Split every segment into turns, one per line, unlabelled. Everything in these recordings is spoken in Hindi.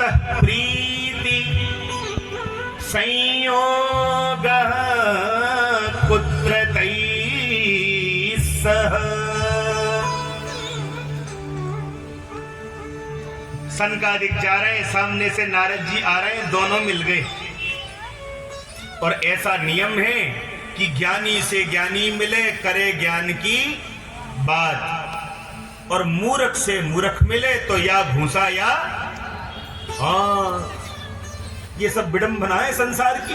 ततः प्रीति संयोगः पुत्रतैः सह। सनकादिक जा रहे हैं, सामने से नारद जी आ रहे हैं, दोनों मिल गए। और ऐसा नियम है कि ज्ञानी से ज्ञानी मिले, करे ज्ञान की बात, और मूर्ख से मूर्ख मिले तो या घूसा या ये सब विडंबना है संसार की।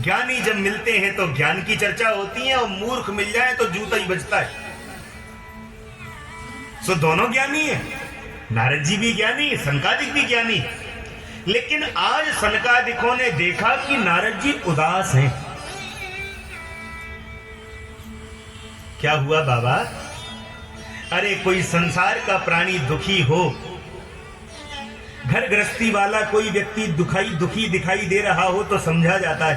ज्ञानी जब मिलते हैं तो ज्ञान की चर्चा होती है, और मूर्ख मिल जाए तो जूता ही बजता है। सो दोनों ज्ञानी है, नारद जी भी ज्ञानी, सनकादिक भी ज्ञानी। लेकिन आज सनकादिकों ने देखा कि नारद जी उदास हैं। क्या हुआ बाबा? अरे कोई संसार का प्राणी दुखी हो, घर गृहस्थी वाला कोई व्यक्ति दुखी दिखाई दे रहा हो तो समझा जाता है,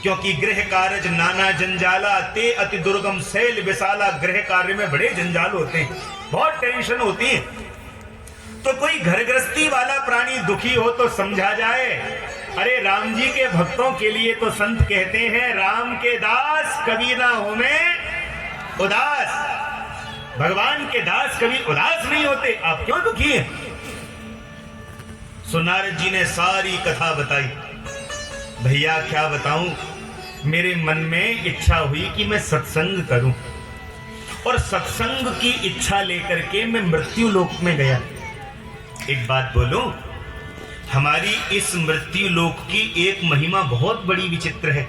क्योंकि गृह कारज नाना जंजाला ते अति दुर्गम शैल विशाला। गृह कार्य में बड़े जंजाल होते हैं, बहुत टेंशन होती है। तो कोई घर गृहस्थी वाला प्राणी दुखी हो तो समझा जाए। अरे राम जी के भक्तों के लिए तो संत कहते हैं, राम के दास कभी ना हो में उदास। भगवान के दास कभी उदास नहीं होते, आप क्यों दुखी हैं? सो नारद जी ने सारी कथा बताई। भैया क्या बताऊं, मेरे मन में इच्छा हुई कि मैं सत्संग करूं, और सत्संग की इच्छा लेकर के मैं मृत्यु लोक में गया। एक बात बोलूं, हमारी इस मृत्यु लोक की एक महिमा बहुत बड़ी विचित्र है।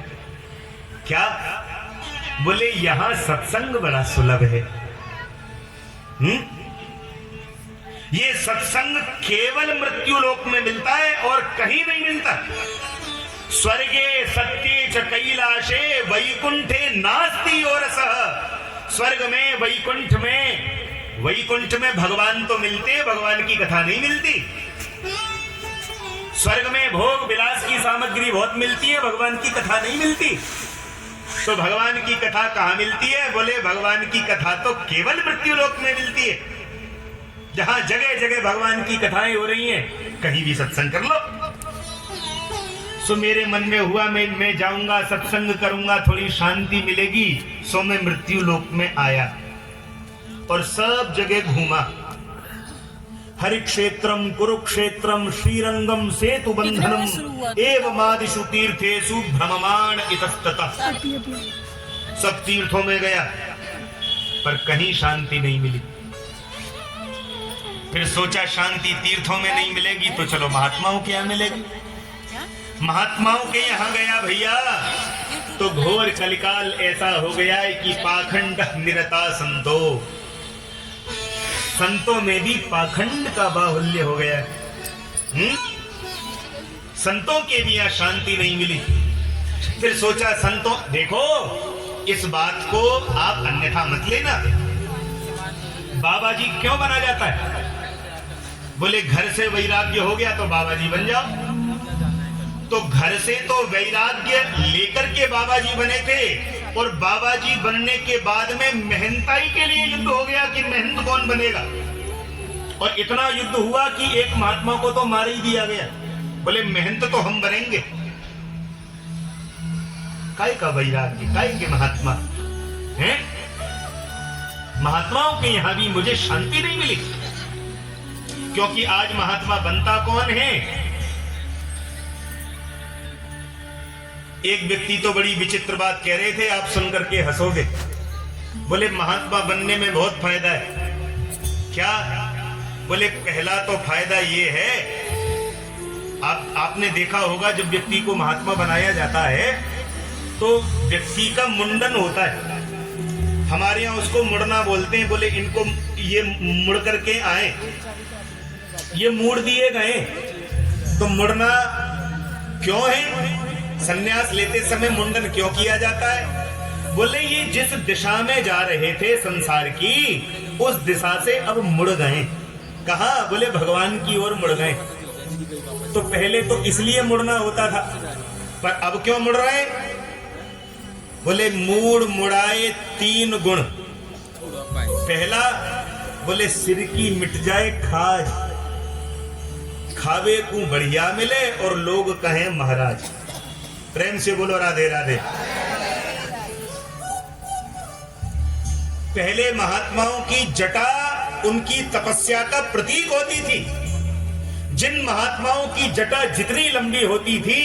क्या? बोले यहां सत्संग बड़ा सुलभ है। ये सत्संग केवल मृत्यु लोक में मिलता है और कहीं नहीं मिलता। स्वर्गे सत्ये च कैलाशे वैकुंठे नास्ति और सह। स्वर्ग में, वैकुंठ में भगवान तो मिलते हैं, भगवान की कथा नहीं मिलती। स्वर्ग में भोग विलास की सामग्री बहुत मिलती है, भगवान की कथा नहीं मिलती। तो भगवान की कथा कहां मिलती है? बोले भगवान की कथा तो केवल मृत्यु लोक में मिलती है, जहां जगह जगह भगवान की कथाएं हो रही हैं। कहीं भी सत्संग कर लो। सो मेरे मन में हुआ मैं जाऊंगा, सत्संग करूंगा, थोड़ी शांति मिलेगी। सो मैं मृत्यु लोक में आया और सब जगह घूमा। हरिक्षेत्रम, कुरुक्षेत्रम, श्रीरंगम, सेतु बंधनम एवमादिषु तीर्थेषु भ्रममाण इतस्ततः। सब तीर्थों में गया पर कहीं शांति नहीं मिली। फिर सोचा शांति तीर्थों में नहीं मिलेगी तो चलो महात्माओं के यहाँ मिलेगी। महात्माओं के यहाँ गया भैया, तो घोर कलिकाल ऐसा हो गया है कि पाखंड निरता संतो, संतों में भी पाखंड का बाहुल्य हो गया है। संतों के भी यहाँ शांति नहीं मिली। फिर सोचा संतों, देखो इस बात को आप अन्यथा मत लेना। बाबा जी क्यों बना जाता है? बोले घर से वैराग्य हो गया तो बाबा जी बन जाओ। तो घर से तो वैराग्य लेकर के बाबा जी बने थे, और बाबा जी बनने के बाद में मेहनताई के लिए युद्ध हो गया कि मेहनत कौन बनेगा। और इतना युद्ध हुआ कि एक महात्मा को तो मार ही दिया गया। बोले मेहनत तो हम बनेंगे। काय का वैराग्य, काय के महात्मा हैं? महात्माओं के यहां भी मुझे शांति नहीं मिली, क्योंकि आज महात्मा बनता कौन है? एक व्यक्ति तो बड़ी विचित्र बात कह रहे थे, आप सुनकर के हंसोगे। बोले महात्मा बनने में बहुत फायदा है। क्या? बोले पहला तो फायदा ये है, आपने देखा होगा जब व्यक्ति को महात्मा बनाया जाता है तो व्यक्ति का मुंडन होता है। हमारे यहाँ उसको मुड़ना बोलते हैं। बोले इनको ये मुड़ करके आए, ये मुड़ दिए गए। तो मुड़ना क्यों है? संन्यास लेते समय मुंडन क्यों किया जाता है? बोले ये जिस दिशा में जा रहे थे संसार की, उस दिशा से अब मुड़ गए। कहाँ? बोले भगवान की ओर मुड़ गए। तो पहले तो इसलिए मुड़ना होता था, पर अब क्यों मुड़ रहे? बोले मूड़ मुड़ाए 3 गुण। पहला, बोले सिर की मिट जाए खाज। खावे को बढ़िया मिले और लोग कहें महाराज। प्रेम से बोलो राधे राधे। पहले महात्माओं की जटा उनकी तपस्या का प्रतीक होती थी। जिन महात्माओं की जटा जितनी लंबी होती थी,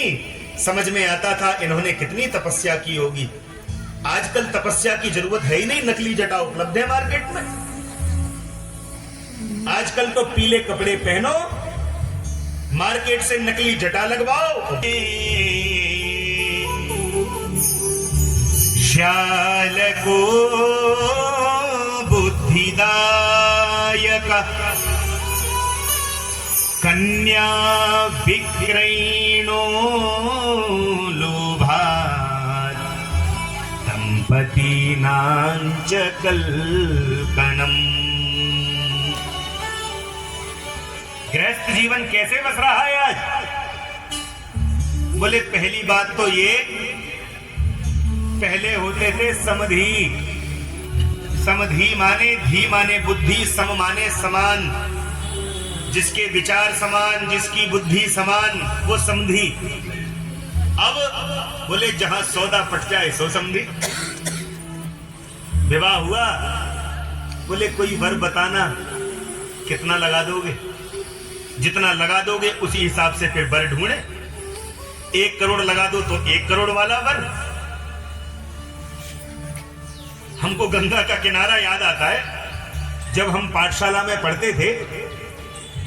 समझ में आता था इन्होंने कितनी तपस्या की होगी। आजकल तपस्या की जरूरत है ही नहीं, नकली जटा उपलब्ध है मार्केट में। आजकल तो पीले कपड़े पहनो, मार्केट से नकली जटा लगवाओ। श्याल को बुद्धिदायक कन्या विक्रयणो लोभात् दंपतीनां च कल्पनम्। गृहस्थ जीवन कैसे बस रहा है आज? बोले पहली बात तो ये, पहले होते थे समधी। समधी माने धी माने बुद्धि, सम माने समान। जिसके विचार समान, जिसकी बुद्धि समान, वो समधी। अब बोले जहां सौदा पट जाए सो समधी। विवाह हुआ, बोले कोई वर बताना, कितना लगा दोगे? जितना लगा दोगे उसी हिसाब से फिर वर ढूंढे। 1 करोड़ लगा दो तो 1 करोड़ वाला वर। हमको गंगा का किनारा याद आता है। जब हम पाठशाला में पढ़ते थे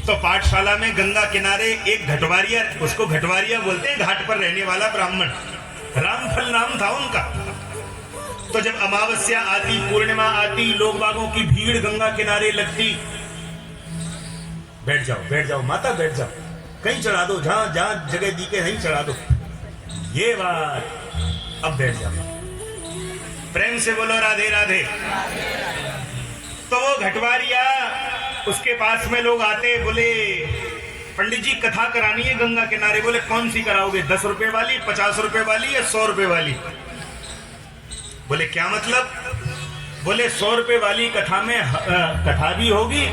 तो पाठशाला में गंगा किनारे एक घटवारिया, उसको घटवारिया बोलते हैं, घाट पर रहने वाला ब्राह्मण, रामफल नाम था उनका। तो जब अमावस्या आती, पूर्णिमा आती, लोग बागों की भीड़ गंगा किनारे लगती। बैठ जाओ माता, बैठ जाओ, कहीं चढ़ा दो, जहां जहां जगह दी के कहीं चढ़ा दो। ये बात, अब बैठ जाओ। प्रेम से बोलो राधे राधे। तो वो घटवारिया, उसके पास में लोग आते, बोले पंडित जी कथा करानी है गंगा किनारे। बोले कौन सी कराओगे, 10 रुपए वाली, 50 रुपए वाली या 100 रुपए वाली? बोले क्या मतलब? बोले 100 रुपए वाली कथा में कथा भी होगी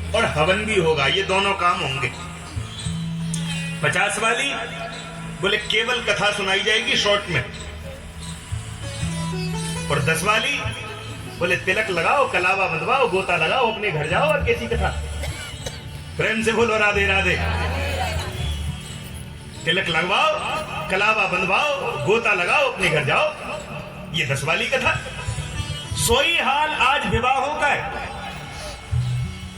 और हवन भी होगा, ये दोनों काम होंगे। 50 वाली, बोले केवल कथा सुनाई जाएगी शॉर्ट में। और 10 वाली, बोले तिलक लगाओ, कलावा बंधवाओ, गोता लगाओ, अपने घर जाओ और कैसी कथा। प्रेम से बोलो राधे राधे। तिलक लगवाओ, कलावा बंधवाओ, गोता लगाओ, अपने घर जाओ, ये 10 वाली कथा। सोई हाल आज विवाहों का है।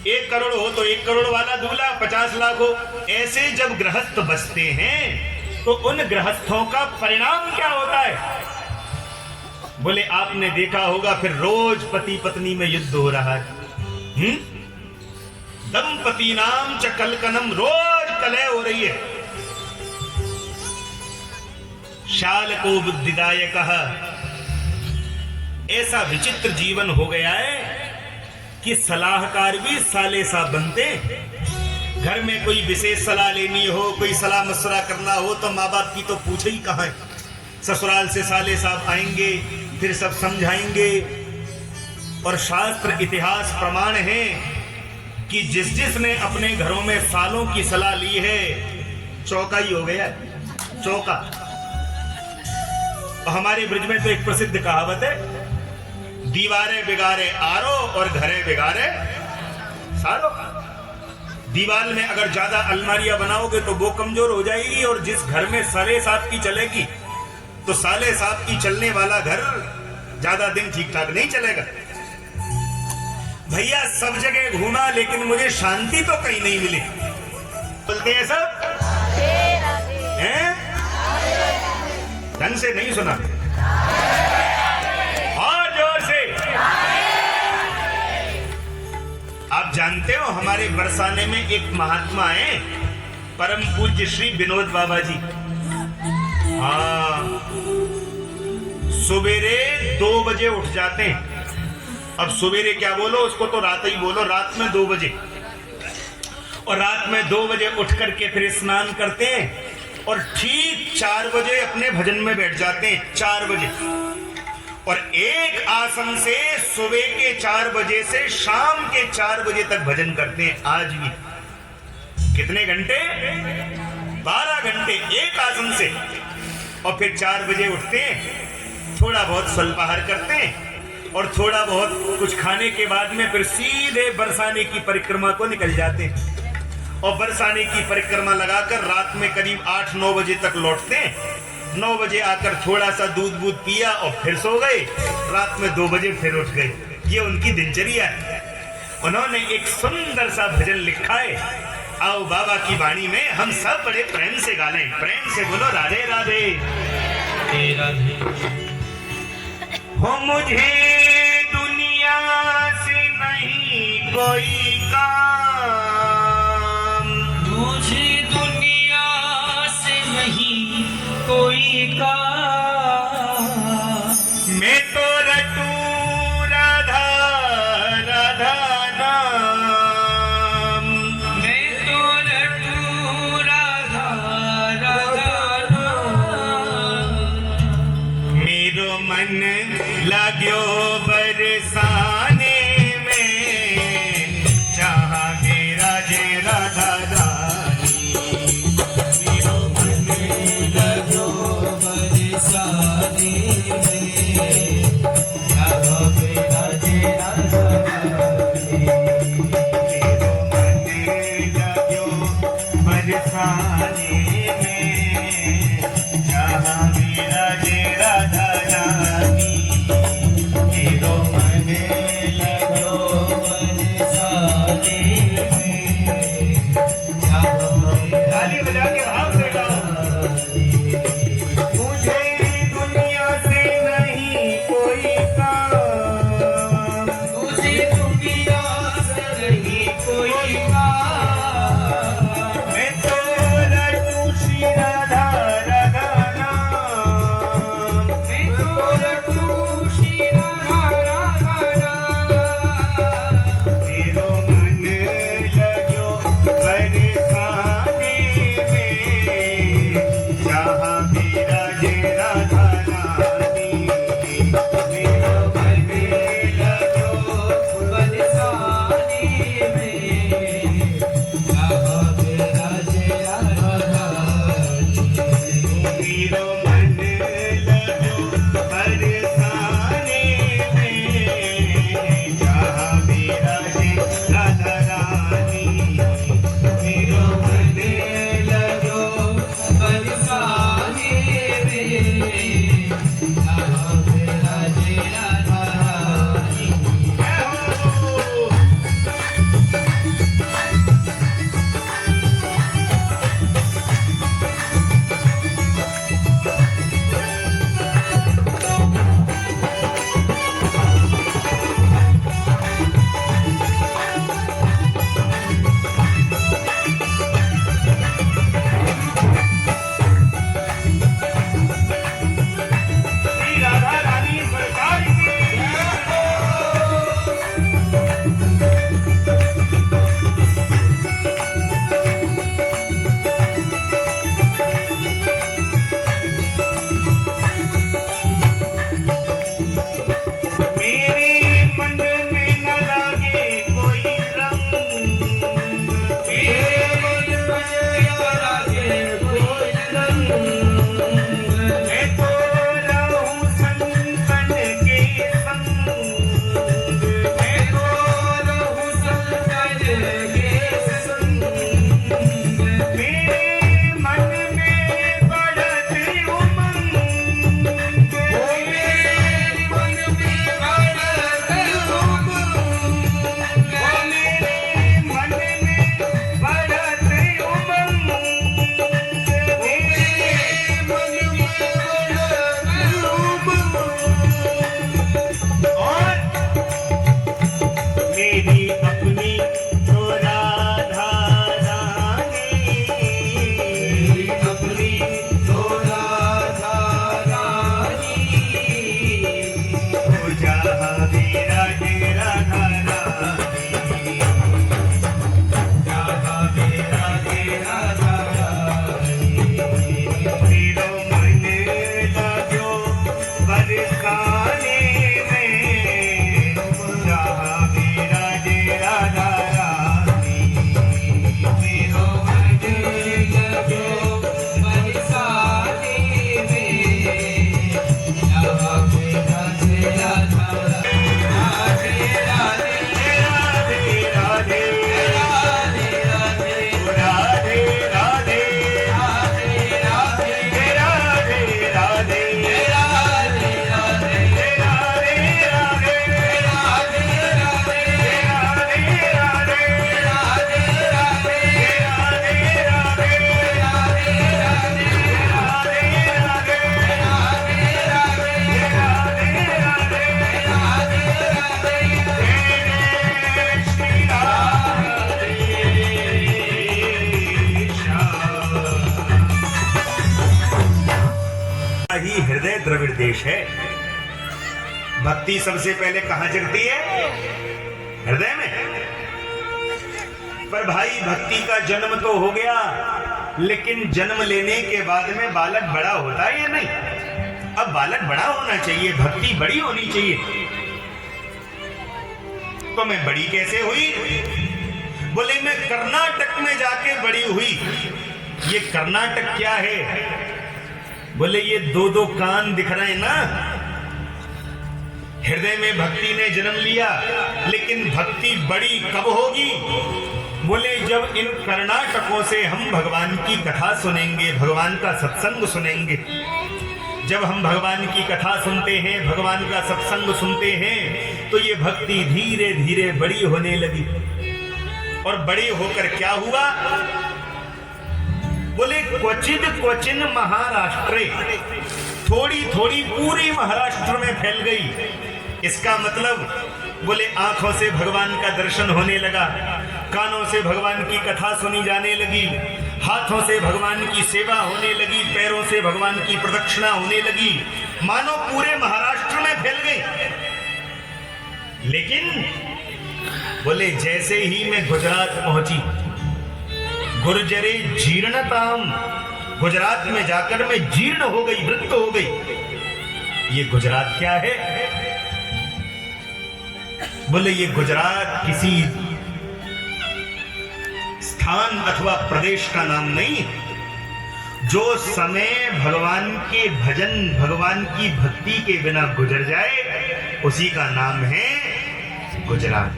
1 करोड़ हो तो 1 करोड़ वाला दूल्हा, 50 लाख हो। ऐसे जब गृहस्थ बसते हैं तो उन गृहस्थों का परिणाम क्या होता है? बोले आपने देखा होगा फिर रोज पति पत्नी में युद्ध हो रहा है। दंपति नाम च कलकनम, रोज कलह हो रही है। शाल को बुद्धिदायक, ऐसा विचित्र जीवन हो गया है कि सलाहकार भी साले साहब बनते। घर में कोई विशेष सलाह लेनी हो, कोई सलाह मशवरा करना हो तो माँ बाप की तो पूछ ही कहां है। ससुराल से साले साहब आएंगे, फिर सब समझाएंगे। और शास्त्र इतिहास प्रमाण है कि जिसने अपने घरों में सालों की सलाह ली है, चौका ही हो गया, चौका। हमारे ब्रिज में तो एक प्रसिद्ध कहावत है, दीवारें बिगाड़े आरो और घरे बिगाड़े सारो। दीवार में अगर ज्यादा अलमारियां बनाओगे तो वो कमजोर हो जाएगी, और जिस घर में साले साहब की चलेगी तो साले साहब की चलने वाला घर ज्यादा दिन ठीक ठाक नहीं चलेगा। भैया सब जगह घूमा लेकिन मुझे शांति तो कहीं नहीं मिली। बोलते हैं सब हैं? ढंग से नहीं सुना, और जोर से। आप जानते हो हमारे बरसाने में एक महात्मा है, परम पूज्य श्री विनोद बाबा जी। हाँ, सवेरे 2 बजे उठ जाते हैं। अब सवेरे क्या बोलो, उसको तो रात ही बोलो, रात में 2 बजे। और रात में 2 बजे उठ करके फिर स्नान करते हैं और ठीक 4 बजे अपने भजन में बैठ जाते हैं। 4 बजे, और एक आसन से सुबह के 4 बजे से शाम के 4 बजे तक भजन करते हैं आज भी। कितने घंटे? 12 घंटे एक आसन से। और फिर 4 बजे उठते हैं, थोड़ा बहुत स्वल्पाहार करते हैं और थोड़ा बहुत कुछ खाने के बाद में फिर सीधे बरसाने की परिक्रमा को निकल जाते हैं। और बरसाने की परिक्रमा लगाकर रात में करीब 8-9 बजे तक लौटते हैं। 9 बजे आकर थोड़ा सा दूध पिया और फिर सो गए। रात में 2 बजे फिर उठ गए। ये उनकी दिनचर्या है। उन्होंने एक सुंदर सा भजन लिखा है। आओ बाबा की वाणी में हम सब बड़े प्रेम से गा लें। प्रेम से बोलो राधे राधे।
राधे
हो मुझे दुनिया से नहीं कोई काम,
मुझे दुनिया से नहीं कोई काम,
मैं तो रटू राधा राधा नाम,
मैं तो रटू राधा राधा नाम।
मेरो मन लाग्यो बरसाने में, जहाँ मेरा जे राधा रानी। मेरो मन
लगो बरसाने में, जहाँ मेरा जे राधा रानी।
मेरो मन लाग्यो बरसाने में, जहाँ मेरा जे राधा रानी। द्रविड़ देश है। भक्ति सबसे पहले कहां जगती है? हृदय में। पर भाई भक्ति का जन्म तो हो गया, लेकिन जन्म लेने के बाद में बालक बड़ा होता है या नहीं? अब बालक बड़ा होना चाहिए, भक्ति बड़ी होनी चाहिए। तो मैं बड़ी कैसे हुई? बोले मैं कर्नाटक में जाके बड़ी हुई। ये कर्नाटक क्या है? बोले ये दो दो कान दिख रहे हैं ना। हृदय में भक्ति ने जन्म लिया, लेकिन भक्ति बड़ी कब होगी? बोले जब इन कर्नाटकों से हम भगवान की कथा सुनेंगे, भगवान का सत्संग सुनेंगे। जब हम भगवान की कथा सुनते हैं, भगवान का सत्संग सुनते हैं, तो ये भक्ति धीरे धीरे बड़ी होने लगी। और बड़ी होकर क्या हुआ? बोले क्वचित क्वचिन महाराष्ट्रे, थोड़ी थोड़ी पूरी महाराष्ट्र में फैल गई। इसका मतलब बोले आंखों से भगवान का दर्शन होने लगा, कानों से भगवान की कथा सुनी जाने लगी, हाथों से भगवान की सेवा होने लगी, पैरों से भगवान की प्रदक्षिणा होने लगी, मानो पूरे महाराष्ट्र में फैल गई। लेकिन बोले जैसे ही मैं गुजरात पहुंची, गुर्जरे जीर्णताम, गुजरात में जाकर मैं जीर्ण हो गई, वृत्त हो गई। ये गुजरात क्या है? बोले ये गुजरात किसी स्थान अथवा प्रदेश का नाम नहीं। जो समय भगवान के भजन, भगवान की भक्ति के बिना गुजर जाए, उसी का नाम है गुजरात।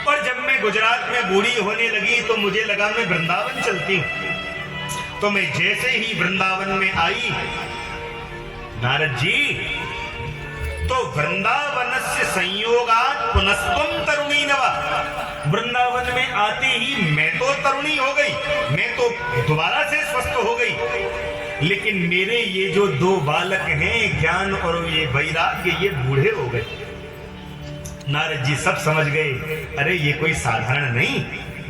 और जब मैं गुजरात में बूढ़ी होने लगी तो मुझे लगा मैं वृंदावन चलती हूं। तो मैं जैसे ही वृंदावन में आई, नारद जी, तो वृंदावन से संयोगात पुनस्त्वम तरुणी नवा, वृंदावन में आते ही मैं तो तरुणी हो गई, मैं तो दोबारा से स्वस्थ हो गई। लेकिन मेरे ये जो दो बालक हैं, ज्ञान और ये वैराग्य, ये बूढ़े हो गए। नारद जी सब समझ गए, अरे ये कोई साधारण नहीं,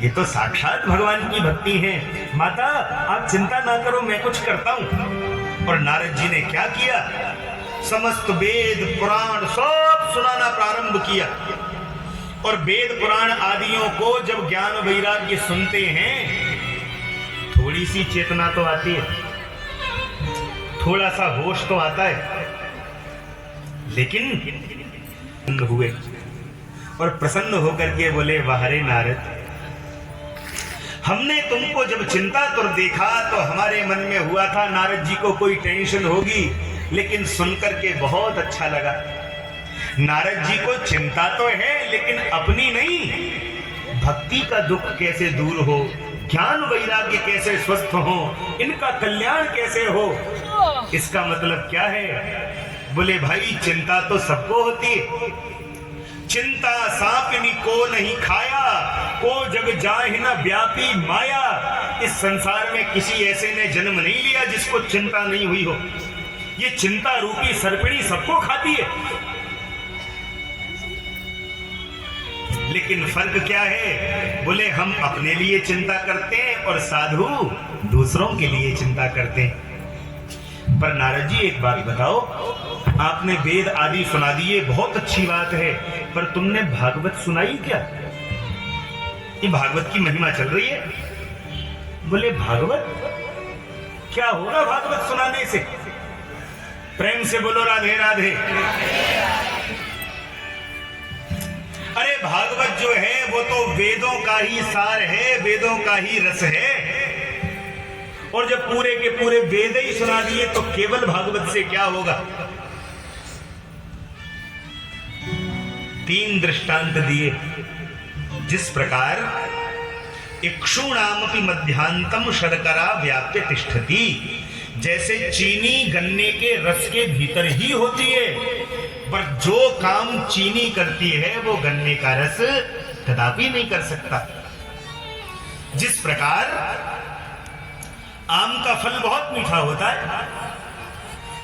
ये तो साक्षात भगवान की भक्ति है। माता आप चिंता ना करो, मैं कुछ करता हूं। और नारद जी ने क्या किया? समस्त वेद पुराण सब सुनाना प्रारंभ किया। और वेद पुराण आदियों को जब ज्ञान वैराग्य सुनते हैं, थोड़ी सी चेतना तो आती है, थोड़ा सा होश तो आता है। लेकिन हुए और प्रसन्न होकर के बोले, वाहरे नारद, हमने तुमको जब चिंतातुर देखा तो हमारे मन में हुआ था नारद जी को कोई टेंशन होगी, लेकिन सुनकर के बहुत अच्छा लगा। नारद जी को चिंता तो है, लेकिन अपनी नहीं, भक्ति का दुख कैसे दूर हो, ज्ञान वैराग्य कैसे स्वस्थ हो, इनका कल्याण कैसे हो। इसका मतलब क्या है? बोले भाई चिंता तो सबको होती है। चिंता सांपिनी को नहीं खाया, को जग जाहि न व्यापी माया। इस संसार में किसी ऐसे ने जन्म नहीं लिया जिसको चिंता नहीं हुई हो। ये चिंता रूपी सर्पिणी सबको खाती है। लेकिन फर्क क्या है? बोले हम अपने लिए चिंता करते हैं और साधु दूसरों के लिए चिंता करते हैं। पर नारद जी एक बात बताओ, आपने वेद आदि सुना दिए, बहुत अच्छी बात है, पर तुमने भागवत सुनाई क्या? ये भागवत की महिमा चल रही है। बोले भागवत क्या होगा भागवत सुनाने से? प्रेम से बोलो राधे राधे। अरे भागवत जो है वो तो वेदों का ही सार है, वेदों का ही रस है। और जब पूरे के पूरे वेद ही सुना दिए तो केवल भागवत से क्या होगा? 3 दृष्टांत दिए। जिस प्रकार इक्षुणामपि मध्यांतम शर्करा व्याप्य तिष्ठति, जैसे चीनी गन्ने के रस के भीतर ही होती है, पर जो काम चीनी करती है वो गन्ने का रस कदापि नहीं कर सकता। जिस प्रकार आम का फल बहुत मीठा होता है,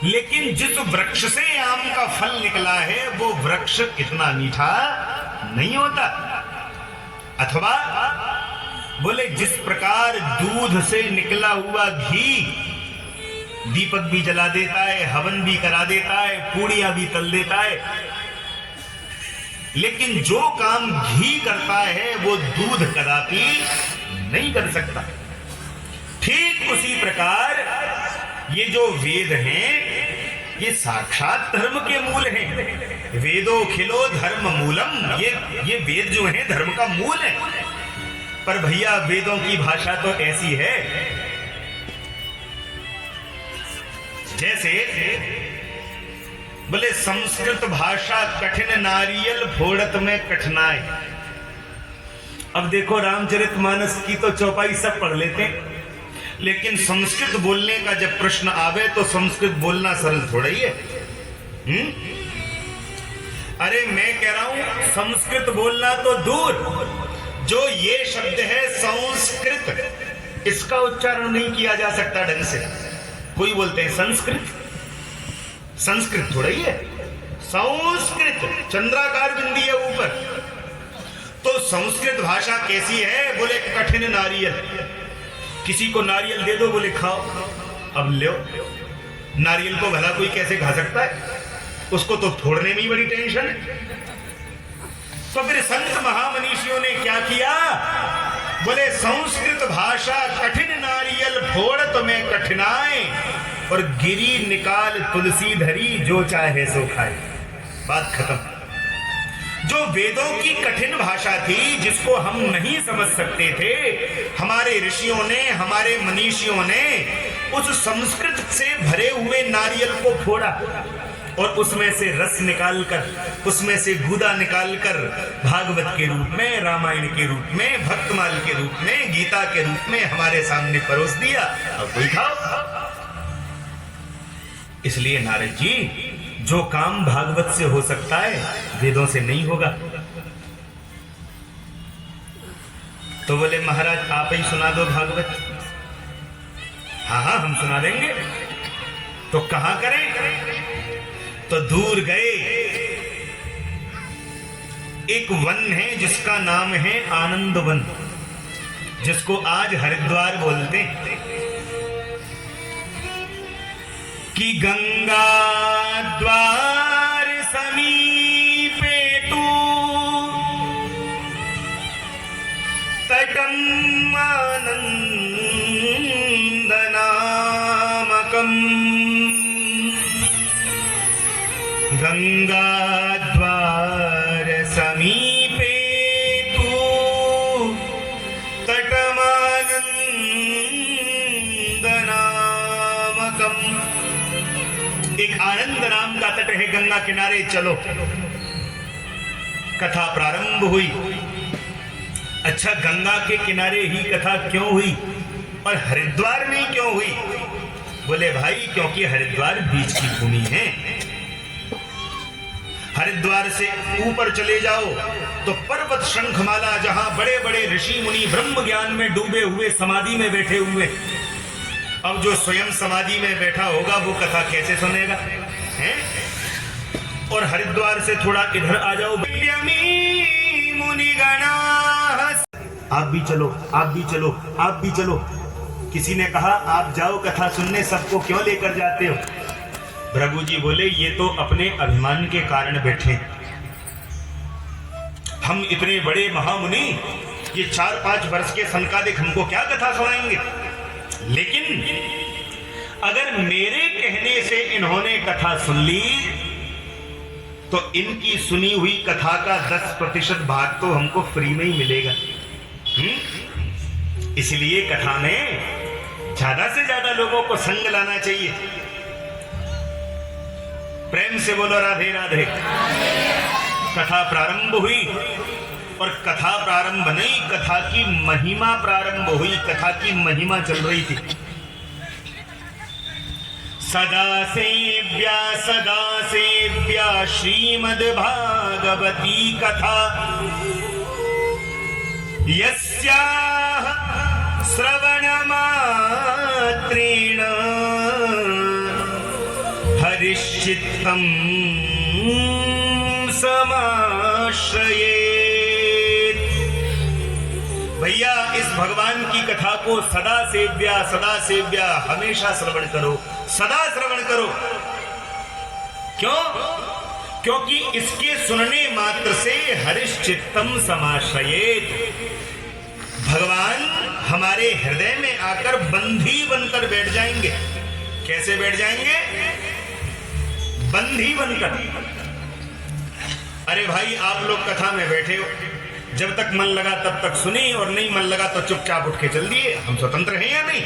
लेकिन जिस वृक्ष से आम का फल निकला है वो वृक्ष इतना मीठा नहीं होता। अथवा बोले जिस प्रकार दूध से निकला हुआ घी दीपक भी जला देता है, हवन भी करा देता है, पूड़ियां भी तल देता है, लेकिन जो काम घी करता है वो दूध कदापि नहीं कर सकता। ठीक उसी प्रकार ये जो वेद हैं ये साक्षात धर्म के मूल हैं। वेदो खिलो धर्म मूलम, ये वेद जो है धर्म का मूल है। पर भैया वेदों की भाषा तो ऐसी है जैसे बोले संस्कृत भाषा कठिन नारियल फोड़त में कठिनाई। अब देखो रामचरितमानस की तो चौपाई सब पढ़ लेते हैं, लेकिन संस्कृत बोलने का जब प्रश्न आवे तो संस्कृत बोलना सरल थोड़ा ही है। अरे मैं कह रहा हूं संस्कृत बोलना तो दूर, जो ये शब्द है संस्कृत, इसका उच्चारण नहीं किया जा सकता ढंग से। कोई बोलते हैं संस्कृत, संस्कृत थोड़ा ही है, संस्कृत चंद्राकार बिंदी है ऊपर। तो संस्कृत भाषा कैसी है? बोले कठिन नारियल। किसी को नारियल दे दो, बोले खाओ, अब लो। नारियल को भला कोई कैसे खा सकता है? उसको तो फोड़ने में ही बड़ी टेंशन है। तो फिर संत महामनीषियों ने क्या किया? बोले संस्कृत भाषा कठिन नारियल फोड़त में कठिनाई, और गिरी निकाल तुलसी धरी जो चाहे सो खाए। बात खत्म। जो वेदों की कठिन भाषा थी, जिसको हम नहीं समझ सकते थे, हमारे ऋषियों ने, हमारे मनीषियों ने उस संस्कृत से भरे हुए नारियल को फोड़ा और उसमें से रस निकालकर, उसमें से गूदा निकालकर भागवत के रूप में, रामायण के रूप में, भक्तमाल के रूप में, गीता के रूप में हमारे सामने परोस दिया। अब कोई खाओ। इसलिए नारद जी, जो काम भागवत से हो सकता है वेदों से नहीं होगा। तो बोले महाराज आप ही सुना दो भागवत। हाँ हाँ हम सुना देंगे। तो कहां करें? तो दूर गए, एक वन है जिसका नाम है आनंद वन, जिसको आज हरिद्वार बोलते हैं। कि गंगा द्वार समीपे तू तटम आनंद नामकम, गंगा द्वार समीपे तू तटमानंद नामकम। एक आनंद नाम का तट है गंगा किनारे, चलो। कथा प्रारंभ हुई। अच्छा, गंगा के किनारे ही कथा क्यों हुई और हरिद्वार में क्यों हुई? बोले भाई क्योंकि हरिद्वार बीच की भूमि है। हरिद्वार से ऊपर चले जाओ तो पर्वत शंखमाला, जहां बड़े बड़े ऋषि मुनि ब्रह्म ज्ञान में डूबे हुए समाधि में बैठे हुए। अब जो स्वयं समाधि में बैठा होगा वो कथा कैसे सुनेगा? हैं? और हरिद्वार से थोड़ा इधर आ जाओ, मुनिगणा। आप भी चलो, आप भी चलो, आप भी चलो। किसी ने कहा आप जाओ कथा सुनने, सबको क्यों लेकर जाते हो? भृगु जी बोले ये तो अपने अभिमान के कारण बैठे। हम इतने बड़े महामुनि, ये 4-5 वर्ष के सनकादिक हमको क्या कथा सुनाएंगे? लेकिन अगर मेरे कहने से इन्होंने कथा सुन ली तो इनकी सुनी हुई कथा का 10% भाग तो हमको फ्री में ही मिलेगा। इसलिए कथा में ज्यादा से ज्यादा लोगों को संग लाना चाहिए। प्रेम से बोलो राधे राधे। कथा प्रारंभ हुई और कथा प्रारंभ नहीं, कथा की महिमा प्रारंभ हुई। कथा की महिमा चल रही थी। सदा सेव्या श्रीमद् भागवती कथा, यस्याः श्रवण मात्रेण हरिश्चित्तं समाश्रयेत्। भैया इस भगवान की कथा को सदा सेव्या हमेशा श्रवण करो, सदा श्रवण करो। क्यों? क्योंकि इसके सुनने मात्र से हरिश्चित्तम समाश्रयेत, भगवान हमारे हृदय में आकर बंधी बनकर बैठ जाएंगे। कैसे बैठ जाएंगे? बंधी बनकर। अरे भाई, आप लोग कथा में बैठे हो, जब तक मन लगा तब तक सुनी, और नहीं मन लगा तो चुपचाप उठ के चल दिए। हम स्वतंत्र हैं या नहीं?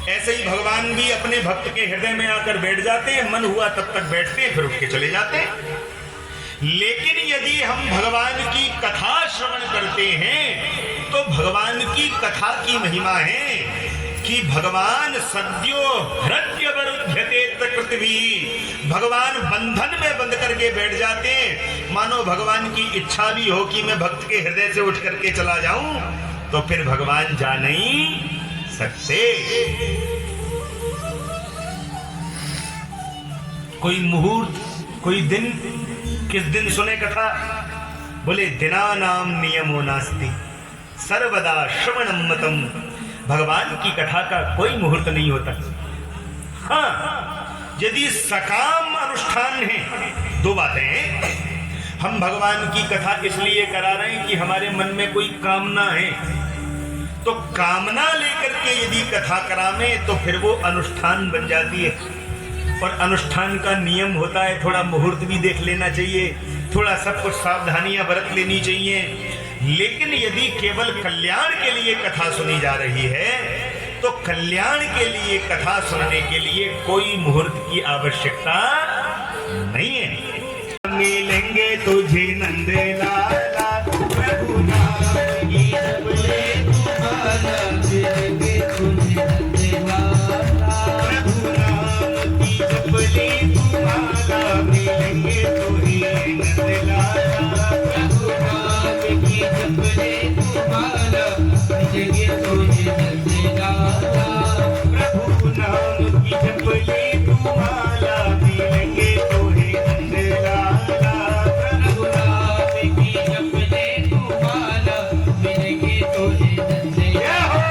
ऐसे ही भगवान भी अपने भक्त के हृदय में आकर बैठ जाते हैं, मन हुआ तब तक बैठते हैं, फिर उठ के चले जाते हैं। लेकिन यदि हम भगवान की कथा श्रवण करते हैं तो भगवान की कथा की महिमा है कि भगवान सद्यो हृदयवरुध्यते पृथ्वी, भगवान बंधन में बंद करके बैठ जाते हैं। मानो भगवान की इच्छा भी हो कि मैं भक्त के हृदय से उठ करके चला जाऊं, तो फिर भगवान जा नहीं सकते। कोई मुहूर्त, कोई दिन, किस दिन सुने कथा? बोले दिना नाम नियमो नास्ति सर्वदा श्रवणम मतम, भगवान की कथा का कोई मुहूर्त नहीं होता। हाँ, यदि सकाम अनुष्ठान है, दो बातें हैं। हम भगवान की कथा इसलिए करा रहे हैं कि हमारे मन में कोई कामना है, तो कामना लेकर के यदि कथा करावें तो फिर वो अनुष्ठान बन जाती है। और अनुष्ठान का नियम होता है, थोड़ा मुहूर्त भी देख लेना चाहिए, थोड़ा सब कुछ सावधानियां बरत लेनी चाहिए। लेकिन यदि केवल कल्याण के लिए कथा सुनी जा रही है तो कल्याण के लिए कथा सुनने के लिए कोई मुहूर्त की आवश्यकता नहीं है। मिलेंगे तुझे नंदलाला प्रभु नाम की जपले तुम्हारा, मिलेंगे तुझे नंदलाला प्रभु नाम की जपले तुम्हारा, मिलेंगे तुझे नंदलाला प्रभु नाम की जपले तुम्हारा, मिलेंगे तुझे नंदलाला प्रभु नाम की जपले तुम्हारा, मिलेंगे तुझे नंदलाला प्रभु नाम की जपले तुम्हारा, मिलेंगे तुझे नंदलाला।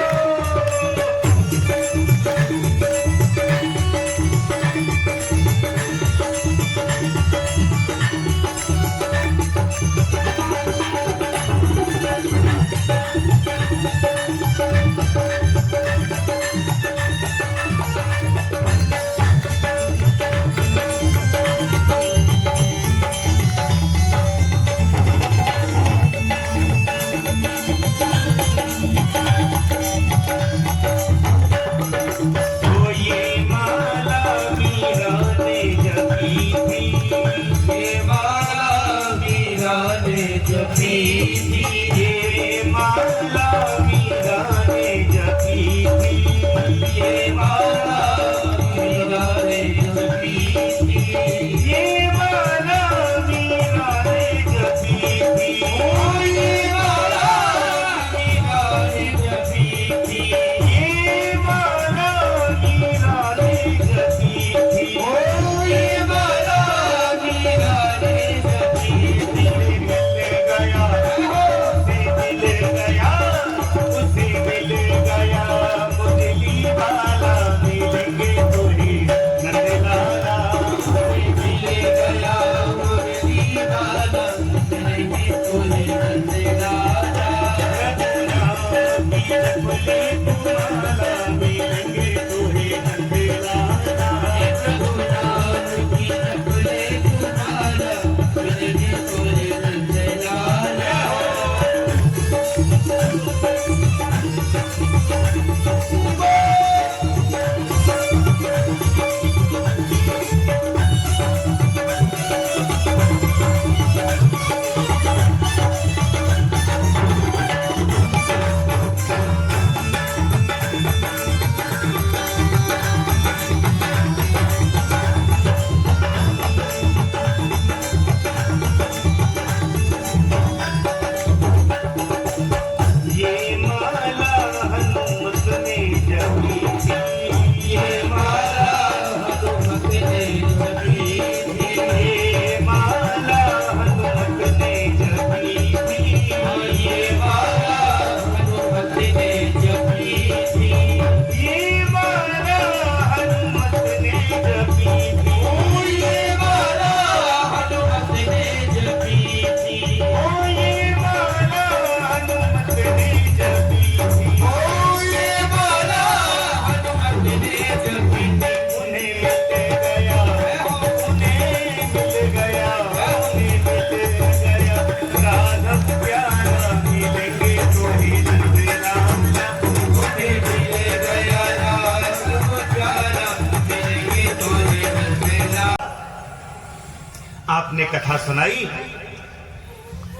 आपने कथा सुनाई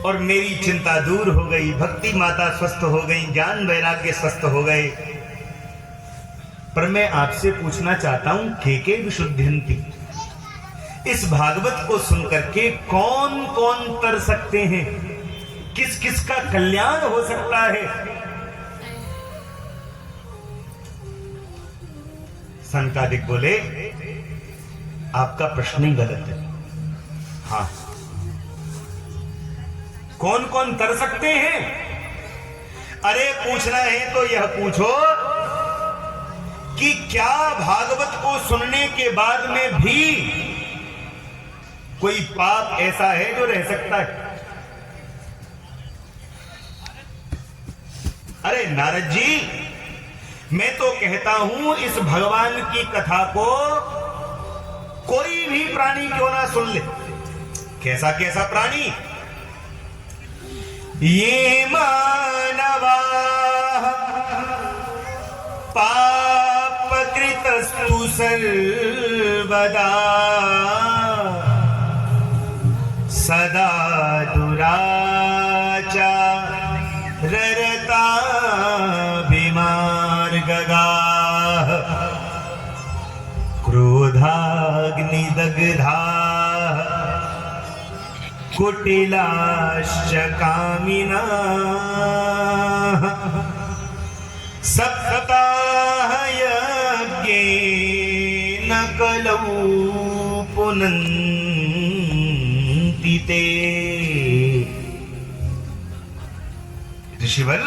और मेरी चिंता दूर हो गई, भक्ति माता स्वस्थ हो गई, ज्ञान वैराग्य स्वस्थ हो गए। पर मैं आपसे पूछना चाहता हूं, के विशुद्ध्यन्ति, इस भागवत को सुनकर के कौन कौन तर सकते हैं? किस किस का कल्याण हो सकता है? सनकादिक बोले, आपका प्रश्न ही गलत है। हाँ, कौन कौन तर सकते हैं? अरे पूछना है तो यह पूछो कि क्या भागवत को सुनने के बाद में भी कोई पाप ऐसा है जो रह सकता है? अरे नारद जी, मैं तो कहता हूं इस भगवान की कथा को कोई भी प्राणी क्यों ना सुन ले। कैसा कैसा प्राणी? ये मानवा पाप कृतस्तु सर्वदा सदा दुराचा ररता विमार्गगा क्रोधाग्निदग्धा कुटिलाश्च कामिना सप्ताह यज्ञेन कलौ पुनन्ति ते। ऋषिवर,